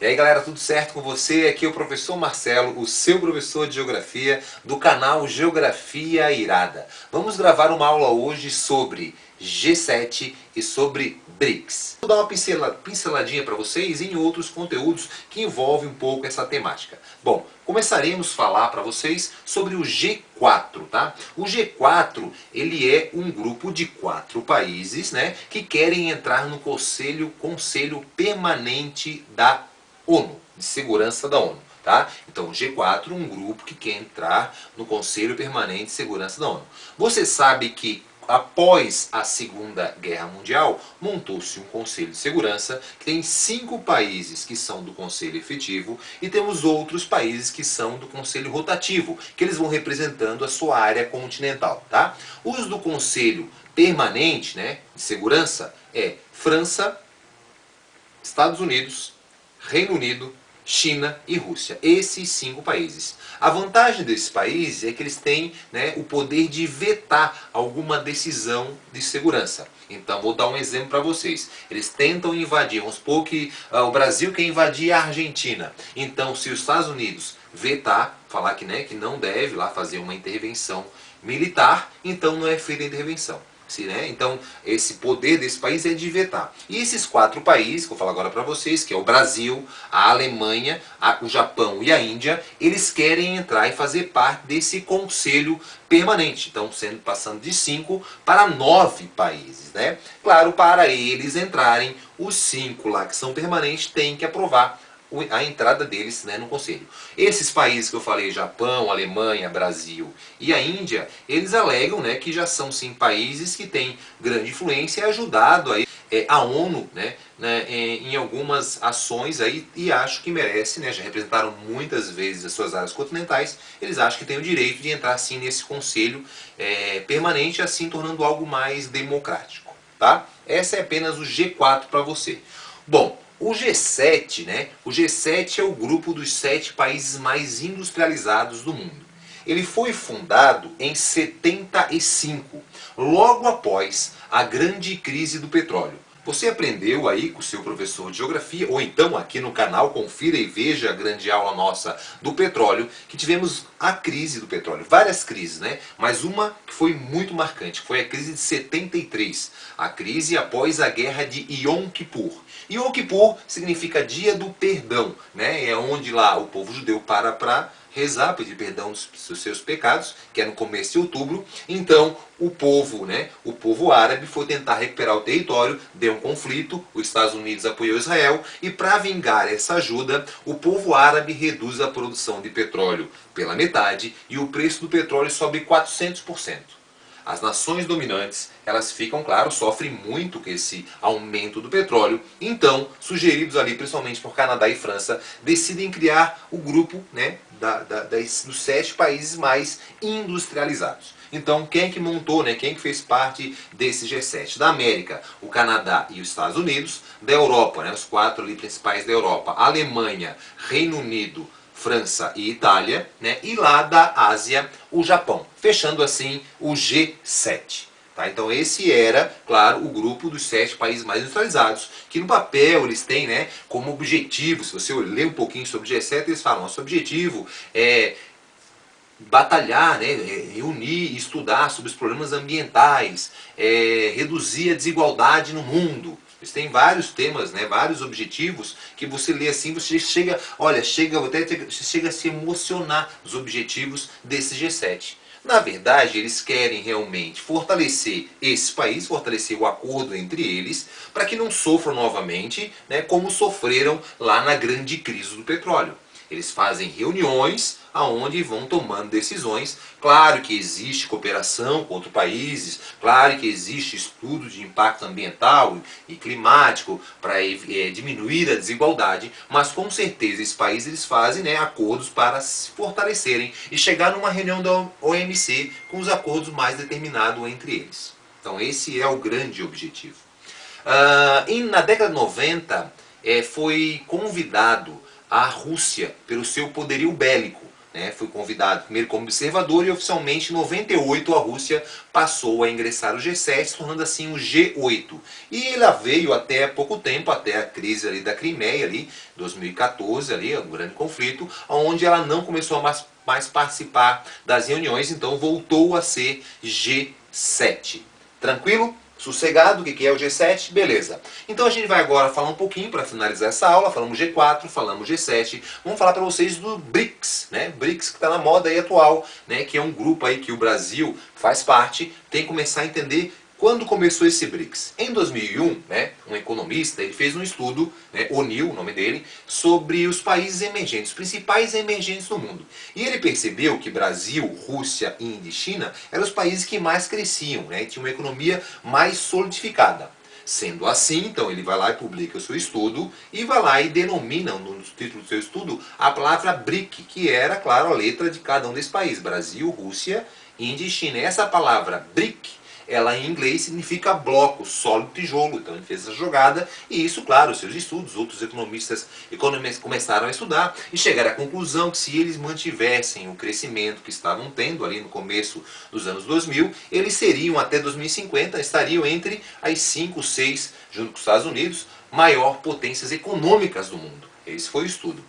E aí galera, tudo certo com você? Aqui é o professor Marcelo, o seu professor de Geografia do canal Geografia Irada. Vamos gravar uma aula hoje sobre G7 e sobre BRICS. Vou dar uma pinceladinha para vocês em outros conteúdos que envolvem um pouco essa temática. Bom, começaremos a falar para vocês sobre o G4, tá? O G4, ele é um grupo de 4 países, né, que querem entrar no Conselho Permanente da ONU, de Segurança da ONU. Tá? Então, o G4 é um grupo que quer entrar no Conselho Permanente de Segurança da ONU. Você sabe que após a Segunda Guerra Mundial, montou-se um Conselho de Segurança que tem 5 países que são do Conselho Efetivo e temos outros países que são do Conselho Rotativo, que eles vão representando a sua área continental. Tá? Os do Conselho Permanente, né, de Segurança é França, Estados Unidos, Reino Unido, China e Rússia. Esses 5 países. A vantagem desses países é que eles têm, né, o poder de vetar alguma decisão de segurança. Então, vou dar um exemplo para vocês. Eles tentam invadir, vamos supor que o Brasil quer invadir a Argentina. Então, se os Estados Unidos vetar, falar que, né, que não deve lá fazer uma intervenção militar, então não é feita a intervenção. Né? Então, esse poder desse país é de vetar. E esses 4 países, que eu vou falar agora para vocês, que é o Brasil, a Alemanha, o Japão e a Índia, eles querem entrar e fazer parte desse conselho permanente. Então, passando de 5 para 9 países. Né? Claro, para eles entrarem, os 5 lá que são permanentes têm que aprovar a entrada deles, né, no conselho. Esses países que eu falei, Japão, Alemanha, Brasil e a Índia, eles alegam, né, que já são sim países que têm grande influência e ajudado aí, a ONU, né, em algumas ações aí, e acho que merece, né, já representaram muitas vezes as suas áreas continentais, eles acham que têm o direito de entrar sim nesse conselho permanente, assim tornando algo mais democrático. Tá? Essa é apenas o G4 para você. Bom, o G7, né? O G7 é o grupo dos 7 países mais industrializados do mundo. Ele foi fundado em 75, logo após a grande crise do petróleo. Você aprendeu aí com o seu professor de geografia, ou então aqui no canal, confira e veja a grande aula nossa do petróleo, que tivemos a crise do petróleo, várias crises, né? Mas uma que foi muito marcante, foi a crise de 73, a crise após a guerra de Yom Kippur. Yom Kippur significa dia do perdão, né? É onde lá o povo judeu para rezar, pedir perdão dos seus pecados, que é no começo de outubro. Então o povo, né, o povo árabe foi tentar recuperar o território, deu um conflito, os Estados Unidos apoiou Israel e para vingar essa ajuda, o povo árabe reduz a produção de petróleo pela metade e o preço do petróleo sobe 400%. As nações dominantes, elas ficam, claro, sofrem muito com esse aumento do petróleo. Então, sugeridos ali, principalmente por Canadá e França, decidem criar o grupo, né, dos 7 países mais industrializados. Então, quem é que montou, né, quem é que fez parte desse G7? Da América, o Canadá e os Estados Unidos. Da Europa, né, os 4 ali principais da Europa, Alemanha, Reino Unido, França e Itália, né? E lá da Ásia, o Japão, fechando assim o G7. Tá? Então esse era, claro, o grupo dos 7 países mais industrializados, que no papel eles têm, né, como objetivo, se você ler um pouquinho sobre o G7, eles falam, nosso objetivo é batalhar, né, reunir e estudar sobre os problemas ambientais, reduzir a desigualdade no mundo. Eles têm vários temas, né, vários objetivos que você lê assim, você chega, olha, você chega a se emocionar dos objetivos desse G7. Na verdade, eles querem realmente fortalecer esse país, fortalecer o acordo entre eles, para que não sofram novamente, né, como sofreram lá na grande crise do petróleo. Eles fazem reuniões aonde vão tomando decisões. Claro que existe cooperação com outros países, claro que existe estudo de impacto ambiental e climático para diminuir a desigualdade, mas com certeza esses países eles fazem, né, acordos para se fortalecerem e chegar numa reunião da OMC com os acordos mais determinados entre eles. Então esse é o grande objetivo. Na década de 90 foi convidado a Rússia, pelo seu poderio bélico, né, foi convidado primeiro como observador e oficialmente em 98 a Rússia passou a ingressar o G7, se tornando assim o G8. E ela veio até pouco tempo, até a crise ali da Crimeia, ali, 2014, ali, um grande conflito, onde ela não começou a mais participar das reuniões, então voltou a ser G7. Tranquilo? Sossegado, o que é o G7? Beleza. Então a gente vai agora falar um pouquinho, para finalizar essa aula, falamos G4, falamos G7, vamos falar para vocês do BRICS, né? BRICS que está na moda aí atual, né? Que é um grupo aí que o Brasil faz parte, tem que começar a entender quando começou esse BRICS. Em 2001, né, um economista, ele fez um estudo, né, O'Neill, o nome dele, sobre os países emergentes, os principais emergentes do mundo. E ele percebeu que Brasil, Rússia, Índia e China eram os países que mais cresciam, né, e tinham uma economia mais solidificada. Sendo assim, então ele vai lá e publica o seu estudo e vai lá e denomina no título do seu estudo a palavra BRIC, que era, claro, a letra de cada um desses países, Brasil, Rússia, Índia e China. Essa palavra BRIC, ela em inglês significa bloco, sólido, tijolo. Então ele fez essa jogada e isso, claro, seus estudos, outros economistas começaram a estudar e chegaram à conclusão que se eles mantivessem o crescimento que estavam tendo ali no começo dos anos 2000, eles seriam até 2050, estariam entre as 5, 6, junto com os Estados Unidos, maior potências econômicas do mundo. Esse foi o estudo.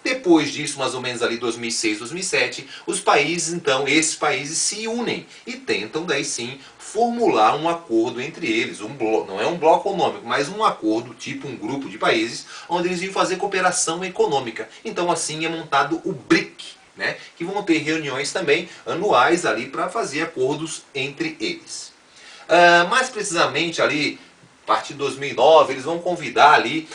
Depois disso, mais ou menos ali 2006, 2007, os países, então, esses países se unem e tentam, daí sim, formular um acordo entre eles. Não é um bloco econômico, mas um acordo, tipo um grupo de países, onde eles iam fazer cooperação econômica. Então, assim é montado o BRIC, né, que vão ter reuniões também anuais ali para fazer acordos entre eles. Mais precisamente ali, a partir de 2009, eles vão convidar ali,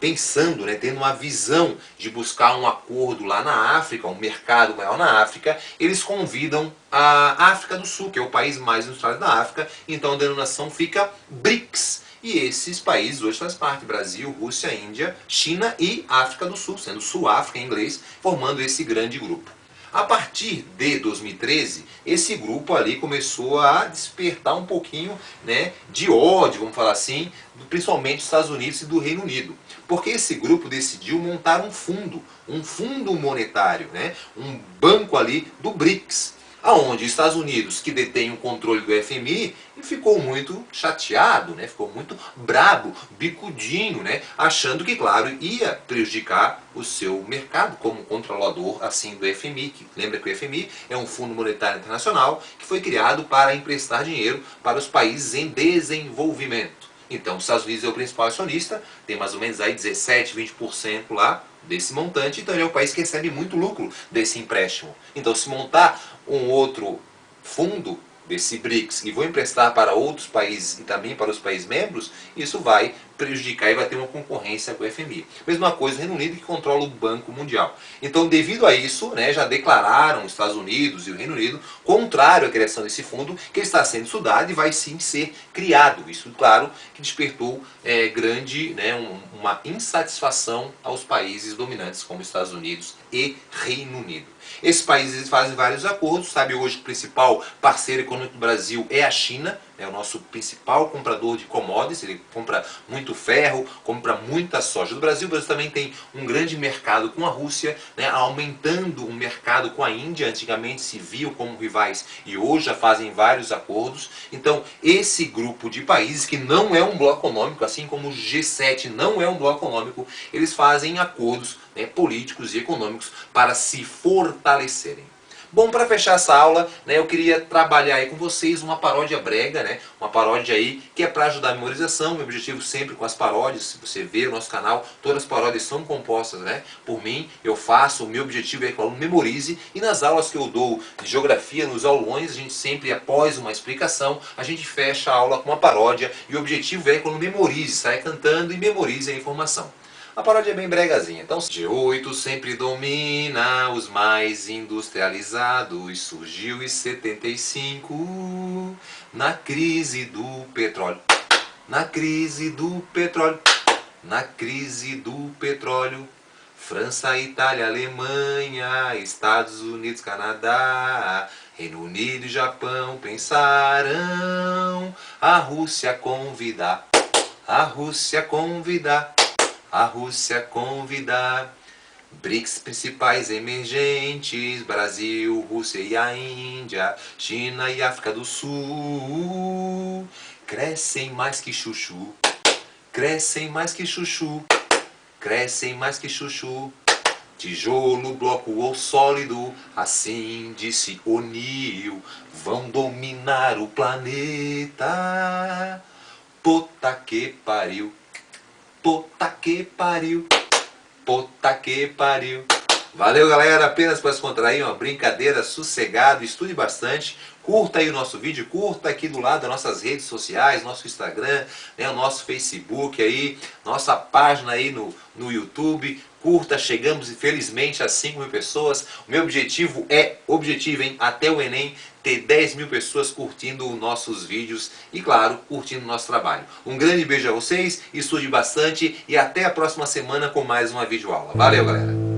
pensando, né, tendo uma visão de buscar um acordo lá na África, um mercado maior na África, eles convidam a África do Sul, que é o país mais industrializado da África, então a denominação fica BRICS. E esses países hoje fazem parte, Brasil, Rússia, Índia, China e África do Sul, sendo Sul-África em inglês, formando esse grande grupo. A partir de 2013, esse grupo ali começou a despertar um pouquinho, né, de ódio, vamos falar assim, principalmente dos Estados Unidos e do Reino Unido. Porque esse grupo decidiu montar um fundo monetário, né, um banco ali do BRICS, aonde os Estados Unidos, que detém o controle do FMI, ficou muito chateado, né? Ficou muito brabo, bicudinho, né? Achando que, claro, ia prejudicar o seu mercado como controlador assim do FMI. Que, lembra que o FMI é um Fundo Monetário Internacional que foi criado para emprestar dinheiro para os países em desenvolvimento. Então, os Estados Unidos é o principal acionista, tem mais ou menos aí 17, 20% lá desse montante, então ele é um país que recebe muito lucro desse empréstimo. Então, se montar um outro fundo desse BRICS e vou emprestar para outros países e também para os países membros, isso vai prejudicar e vai ter uma concorrência com o FMI. Mesma coisa o Reino Unido, que controla o Banco Mundial. Então, devido a isso, né, já declararam os Estados Unidos e o Reino Unido contrário à criação desse fundo, que está sendo estudado e vai sim ser criado. Isso, claro, que despertou grande, né, uma insatisfação aos países dominantes como Estados Unidos e Reino Unido. Esses países fazem vários acordos, sabe hoje que o principal parceiro econômico do Brasil é a China, é o nosso principal comprador de commodities, ele compra muito ferro, compra muita soja do Brasil. O Brasil também tem um grande mercado com a Rússia, né, aumentando o mercado com a Índia, antigamente se viam como rivais e hoje já fazem vários acordos. Então esse grupo de países, que não é um bloco econômico, assim como o G7 não é um bloco econômico, eles fazem acordos, né, políticos e econômicos para se fortalecerem. Bom, para fechar essa aula, né, eu queria trabalhar aí com vocês uma paródia brega, né, uma paródia aí que é para ajudar a memorização. Meu objetivo sempre com as paródias, se você ver o nosso canal, todas as paródias são compostas, né, por mim, eu faço, o meu objetivo é que o aluno memorize, e nas aulas que eu dou de geografia, nos aulões, a gente sempre, após uma explicação, a gente fecha a aula com uma paródia, e o objetivo é que o aluno memorize, saia cantando e memorize a informação. A paródia é bem bregazinha. Então, G8 sempre domina os mais industrializados. Surgiu em 75, na crise do petróleo. Na crise do petróleo. Na crise do petróleo. França, Itália, Alemanha, Estados Unidos, Canadá, Reino Unido e Japão pensarão a Rússia convidar. A Rússia convidar. A Rússia convidar. BRICS principais emergentes, Brasil, Rússia e a Índia, China e África do Sul, crescem mais que chuchu, crescem mais que chuchu, crescem mais que chuchu. Tijolo, bloco ou sólido, assim disse O'Neill, vão dominar o planeta. Puta que pariu, puta que pariu, puta que pariu. Valeu, galera, apenas para descontrair, uma brincadeira, sossegado, estude bastante, curta aí o nosso vídeo, curta aqui do lado das nossas redes sociais, nosso Instagram, né, o nosso Facebook aí, nossa página aí no YouTube, curta, chegamos infelizmente a 5.000 pessoas, o meu objetivo hein, até o Enem, ter 10.000 pessoas curtindo os nossos vídeos e, claro, curtindo o nosso trabalho. Um grande beijo a vocês, estude bastante e até a próxima semana com mais uma videoaula. Valeu, galera!